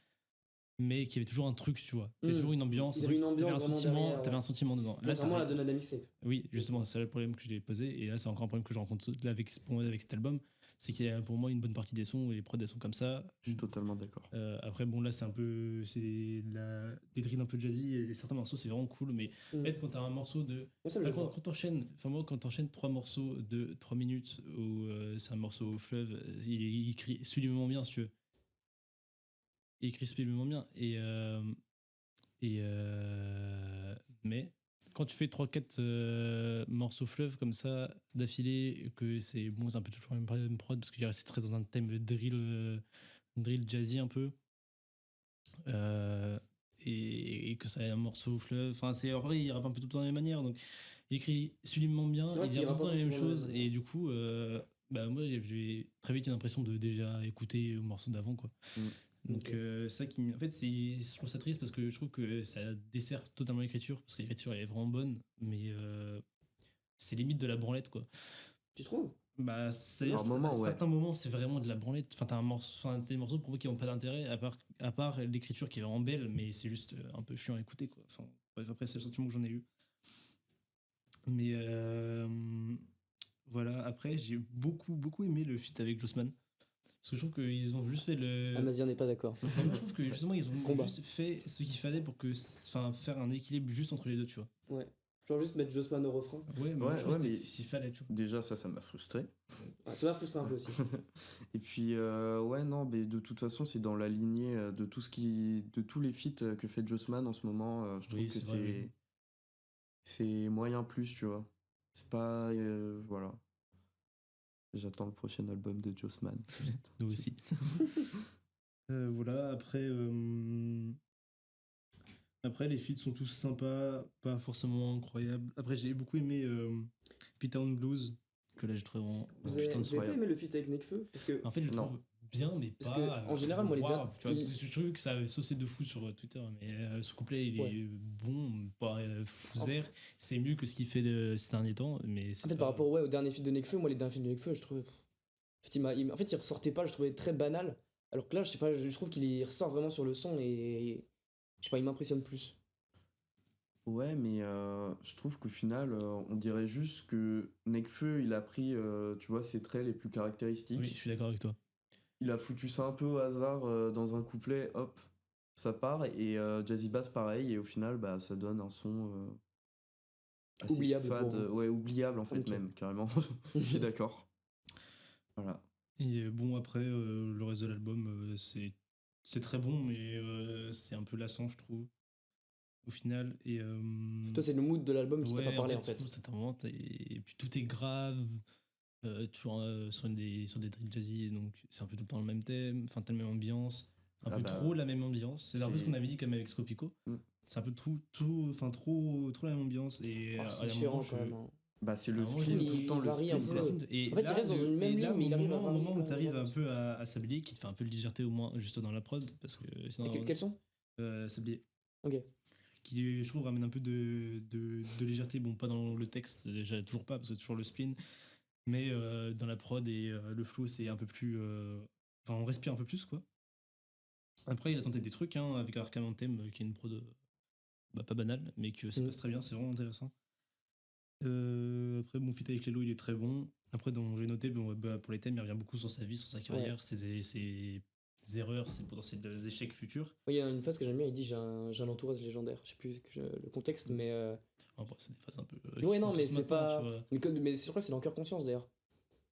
Speaker 2: mais qu'il y avait toujours un truc, tu vois. T'avais toujours une ambiance,
Speaker 1: Il y avait une ambiance
Speaker 2: t'avais un
Speaker 1: vraiment
Speaker 2: sentiment,
Speaker 1: derrière,
Speaker 2: t'avais un sentiment dedans. Là,
Speaker 1: Contrairement à la Donada Mixtape.
Speaker 2: oui, justement, c'est le problème que j'ai posé, et là c'est encore un problème que je rencontre là pour moi avec cet album, c'est qu'il y a pour moi une bonne partie des sons où les prods elles sont comme ça.
Speaker 3: Je suis totalement d'accord.
Speaker 2: Après bon là c'est des drills un peu jazzy et certains morceaux c'est vraiment cool, mais en fait quand t'as un morceau de quand t'enchaînes 3 morceaux de 3 minutes où c'est un morceau au fleuve, il écrit sublimement bien si tu veux, il écrit sublimement bien mais quand tu fais 3-4 morceaux fleuve comme ça d'affilée, que c'est bon, c'est un peu toujours la même prod parce qu'il reste très dans un thème drill jazzy un peu, et que ça ait un morceau fleuve, enfin c'est après il rappe un peu tout le temps de la même manière, donc il écrit sublimement bien, il dit tout le temps la même chose, et du coup moi j'ai très vite une impression de déjà écouter le morceau d'avant quoi. Donc ça qui en fait je trouve ça triste parce que je trouve que ça dessert totalement l'écriture, parce que l'écriture elle est vraiment bonne, mais c'est limite de la branlette quoi.
Speaker 1: Tu trouves?
Speaker 2: Bah c'est-à-dire à certains moments c'est vraiment de la branlette, enfin t'as des morceaux pour moi qui n'ont pas d'intérêt à part l'écriture qui est vraiment belle, mais c'est juste un peu chiant à écouter quoi. Enfin bref, après c'est le sentiment que j'en ai eu, mais voilà. Après j'ai beaucoup aimé le feat avec Jossman. Parce que je trouve qu'ils ont juste fait le.
Speaker 1: Amazir n'est pas d'accord.
Speaker 2: Moi, je trouve que justement, ils ont juste fait ce qu'il fallait pour faire un équilibre juste entre les deux, tu vois.
Speaker 1: Ouais. Genre juste mettre Jossman au refrain.
Speaker 2: Ouais, mais c'était ce qu'il fallait, tu vois.
Speaker 3: Déjà, ça m'a frustré.
Speaker 1: Ouais, ça m'a frustré un peu aussi.
Speaker 3: Et puis, ouais, non, mais de toute façon, c'est dans la lignée de tous les feats que fait Jossman en ce moment. Je trouve que c'est moyen plus, tu vois. C'est pas. Voilà. J'attends le prochain album de Jossman.
Speaker 2: Nous aussi. Voilà, après les feats sont tous sympas, pas forcément incroyables. Après j'ai beaucoup aimé P-Town Blues, que là j'ai trouvé vraiment
Speaker 1: Vous avez pas aimé le feat avec Nekfeu? Parce que
Speaker 2: en fait je le trouve bien, mais
Speaker 1: parce
Speaker 2: pas
Speaker 1: en général moi les
Speaker 2: wow, tu vois, je trouve que ça avait saucé de fou sur Twitter, mais ce couplet il est bon, pas fouzère, c'est mieux que ce qu'il fait ces derniers temps, mais c'est
Speaker 1: en fait par rapport au dernier feat de Nekfeu, moi les derniers feats de Nekfeu je trouvais en fait il ressortait pas, je trouvais très banal, alors que là je sais pas, je trouve qu'il ressort vraiment sur le son et je sais pas, il m'impressionne plus.
Speaker 3: Ouais, mais je trouve qu'au final, on dirait juste que Nekfeu, il a pris, tu vois, ses traits les plus caractéristiques.
Speaker 2: Oui, je suis d'accord avec toi.
Speaker 3: Il a foutu ça un peu au hasard dans un couplet, hop, ça part. Et Jazzy Bass, pareil. Et au final, bah, ça donne un son assez
Speaker 1: Oubliable
Speaker 3: fade.
Speaker 1: pour vous.
Speaker 3: Ouais, oubliable en fait,
Speaker 1: Ok.
Speaker 3: même, carrément. Je suis d'accord. Voilà.
Speaker 2: Et bon, après, le reste de l'album, c'est très bon, mais c'est un peu lassant, je trouve, au final. Et,
Speaker 1: Toi, c'est le mood de l'album qui t'a pas parlé en
Speaker 2: je
Speaker 1: fait.
Speaker 2: trouve que c'est un moment, et puis tout est grave, toujours sur des drills jazzy, donc c'est un peu tout le temps le même thème, enfin, la même ambiance, un
Speaker 3: Ah
Speaker 2: peu
Speaker 3: bah,
Speaker 2: trop la même ambiance. C'est un peu ce
Speaker 3: c'est-
Speaker 2: qu'on avait dit quand même avec Scopico.
Speaker 3: Mm.
Speaker 2: C'est un peu trop la même ambiance. Et
Speaker 1: Ah, c'est
Speaker 2: à un
Speaker 1: différent
Speaker 2: moment,
Speaker 1: quand même. Hein.
Speaker 3: Bah, c'est
Speaker 2: à
Speaker 3: le
Speaker 2: un moment,
Speaker 3: spleen,
Speaker 1: il-
Speaker 3: tout le temps
Speaker 1: il
Speaker 3: le
Speaker 1: varie un
Speaker 3: spleen.
Speaker 1: peu.
Speaker 2: Et
Speaker 1: En fait, il
Speaker 2: là,
Speaker 1: reste dans une même ligne, mais il arrive à
Speaker 2: au
Speaker 1: varier
Speaker 2: moment
Speaker 1: quand
Speaker 2: où
Speaker 1: même
Speaker 2: tu arrives
Speaker 1: les
Speaker 2: un
Speaker 1: ambiances.
Speaker 2: peu à s'habiller, qui te fait un peu le légèreté au moins juste dans la prod, parce que sinon,
Speaker 1: Et quels sont?
Speaker 2: Sablier,
Speaker 1: Ok.
Speaker 2: qui je trouve ramène un peu de légèreté, bon pas dans le texte, déjà toujours pas, parce que c'est toujours le spleen, mais dans la prod et le flow c'est un peu plus... Enfin on respire un peu plus quoi. Après il a tenté des trucs hein, avec Arkham Anthem, qui est une prod pas banale, mais que ça passe très bien, c'est vraiment intéressant. Après, mon feat avec Lelo, il est très bon. Après, dont j'ai noté, pour les thèmes, il revient beaucoup sur sa vie, sur sa carrière, ses erreurs, ses potentiels échecs futurs.
Speaker 1: Il y a une phrase que j'aime bien, il dit j'ai un entourage légendaire. Je sais plus le contexte, mais.
Speaker 2: Bon, c'est des phases un peu.
Speaker 1: Ouais, non, mais
Speaker 2: tous
Speaker 1: c'est
Speaker 2: maintenant,
Speaker 1: pas.
Speaker 2: tu vois.
Speaker 1: Mais je crois que c'est dans Cœur Conscience d'ailleurs.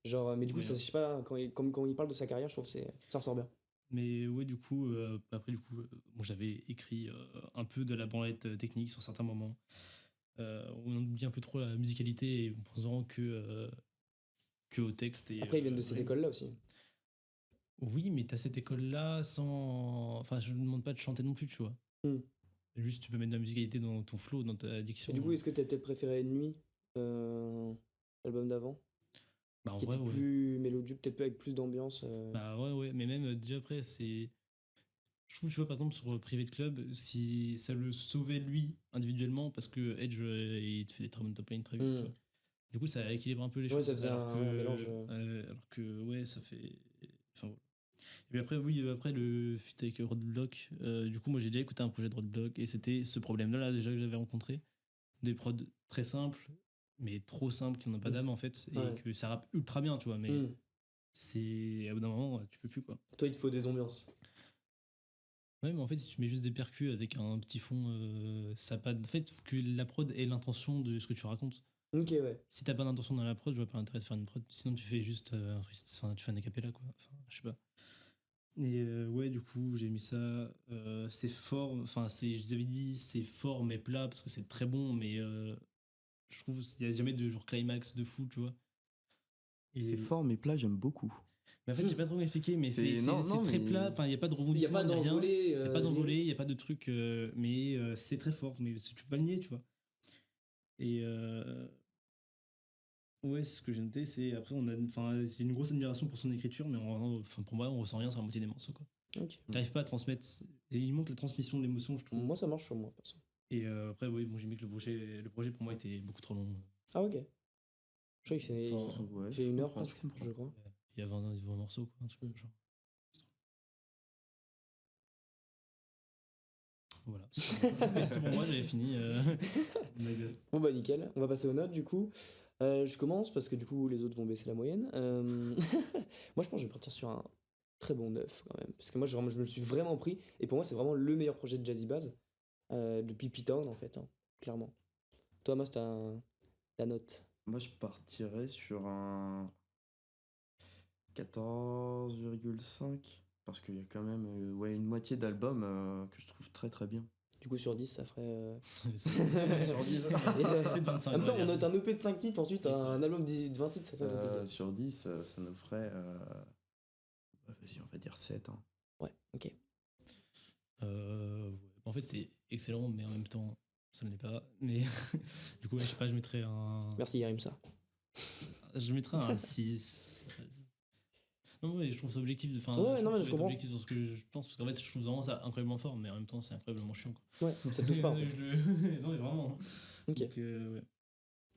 Speaker 1: Genre, mais du coup,
Speaker 2: Oui,
Speaker 1: ça,
Speaker 2: hein.
Speaker 1: je sais pas, quand il parle de sa carrière, je trouve que ça ressort bien.
Speaker 2: Mais ouais, du coup, après, bon, j'avais écrit un peu de la branlette technique sur certains moments. On oublie un peu trop la musicalité et en pensant que au texte. Et,
Speaker 1: Après, ils viennent de cette école-là aussi.
Speaker 2: Oui, mais t'as cette école-là sans. Enfin, je ne demande pas de chanter non plus, tu vois. Juste, tu peux mettre de la musicalité dans ton flow, dans ta diction.
Speaker 1: Et du coup, est-ce que t'as peut-être préféré Nuit, l'album d'avant?
Speaker 2: Bah, en
Speaker 1: Qui
Speaker 2: vrai,
Speaker 1: était
Speaker 2: ouais.
Speaker 1: plus mélodieux, peut-être avec plus d'ambiance.
Speaker 2: Bah, ouais. Mais même, déjà après, c'est. Je trouve, tu vois, par exemple, sur Private Club, si ça le sauvait lui individuellement, parce que Edge, il te fait des très bonnes top lines très vite, tu vois. Du coup, ça équilibre un peu les
Speaker 1: Ouais,
Speaker 2: choses.
Speaker 1: ça faisait un mélange.
Speaker 2: Alors que, ouais, ça fait. Enfin, voilà. Et puis après, oui, après le feat avec Roadblock, du coup, moi j'ai déjà écouté un projet de Roadblock et c'était ce problème-là déjà que j'avais rencontré. Des prods très simples, mais trop simples, qui n'ont pas d'âme en fait, et que ça rappe ultra bien, tu vois, mais c'est. À bout d'un moment, tu peux plus quoi.
Speaker 1: Toi, il te faut des ambiances.
Speaker 2: Ouais, mais en fait, si tu mets juste des percus avec un petit fond, ça pas. En fait, il faut que la prod ait l'intention de ce que tu racontes.
Speaker 1: Ok, ouais.
Speaker 2: Si t'as pas d'intention dans la prod, je vois pas l'intérêt de faire une prod. Sinon, tu fais juste tu fais un acapella, quoi. Enfin, je sais pas. Et ouais, du coup, j'ai mis ça. C'est fort. Enfin, je vous avais dit, c'est fort mais plat parce que c'est très bon, mais je trouve qu'il n'y a jamais de genre climax de fou, tu vois. Et...
Speaker 3: C'est fort, mais plat, j'aime beaucoup.
Speaker 2: Mais en fait, j'ai pas trop comment expliquer, mais c'est très plat. Enfin, il n'y a pas de rebondissement,
Speaker 1: il n'y a pas d'envolée.
Speaker 2: Il n'y a pas d'envolée, il n'y a pas de truc, mais c'est très fort. Mais tu peux pas le nier, tu vois. Et ouais, c'est ce que j'ai noté. C'est après, c'est une grosse admiration pour son écriture, mais pour moi, on ressent rien sur la moitié des morceaux, quoi.
Speaker 1: Okay.
Speaker 2: T'arrives pas à transmettre. Il manque la transmission de l'émotion, je trouve.
Speaker 1: Moi, ça marche sur moi, perso.
Speaker 2: Et après, oui, bon, j'ai mis que le projet pour moi était beaucoup trop long.
Speaker 1: Ah, ok. Je crois qu'il fait une heure presque, je crois.
Speaker 2: Il y a 20 morceaux, quoi. Un truc genre. Voilà. C'est tout pour moi, j'avais fini.
Speaker 1: Bon, bah, nickel. On va passer aux notes, du coup. Je commence parce que du coup, les autres vont baisser la moyenne. Moi, je pense que je vais partir sur un très bon 9 quand même. Parce que moi, je me le suis vraiment pris. Et pour moi, c'est vraiment le meilleur projet de Jazzy Bass depuis P-Town, en fait, hein, clairement. Toi, Mas, ta note?
Speaker 3: Moi, je partirais sur un 14,5. Parce qu'il y a quand même une moitié d'album que je trouve très très bien.
Speaker 1: Du coup, sur 10, ça ferait.
Speaker 2: Sur 10, c'est 25.
Speaker 1: En même temps, on note un EP de 5 titres, ensuite un album de 20 titres, ça fait compliqué.
Speaker 3: Sur 10, ça nous ferait. Vas-y, on va dire 7. Hein.
Speaker 1: Ouais, ok.
Speaker 2: En fait, c'est excellent, mais en même temps, ça ne l'est pas. Mais du coup, je sais pas, je mettrais un.
Speaker 1: Merci, Yarim, ça.
Speaker 2: Je mettrais un 6. Non, ouais, je trouve ça objectif.
Speaker 1: Ouais, non, mais je comprends.
Speaker 2: Objectif sur ce que je pense, parce qu'en fait, je trouve vraiment ça incroyablement fort, mais en même temps, c'est incroyablement chiant. Quoi.
Speaker 1: Ouais, ça te touche pas. En fait.
Speaker 2: Non, mais vraiment.
Speaker 1: Ok.
Speaker 2: Donc, ouais.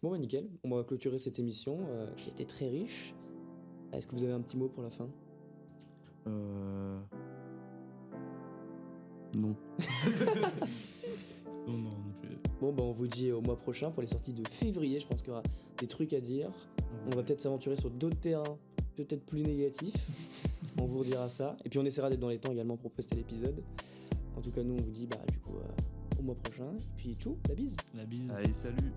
Speaker 1: Bon, bah, nickel. On va clôturer cette émission qui était très riche. Est-ce que vous avez un petit mot pour la fin?
Speaker 3: Non.
Speaker 2: Non, non plus.
Speaker 1: Bon, bah on vous dit au mois prochain pour les sorties de février. Je pense qu'il y aura des trucs à dire. On va peut-être s'aventurer sur d'autres terrains, peut-être plus négatifs. On vous redira ça. Et puis on essaiera d'être dans les temps également pour poster l'épisode. En tout cas, nous, on vous dit, bah du coup, au mois prochain. Et puis, tchou, la bise.
Speaker 2: La bise.
Speaker 3: Allez, salut.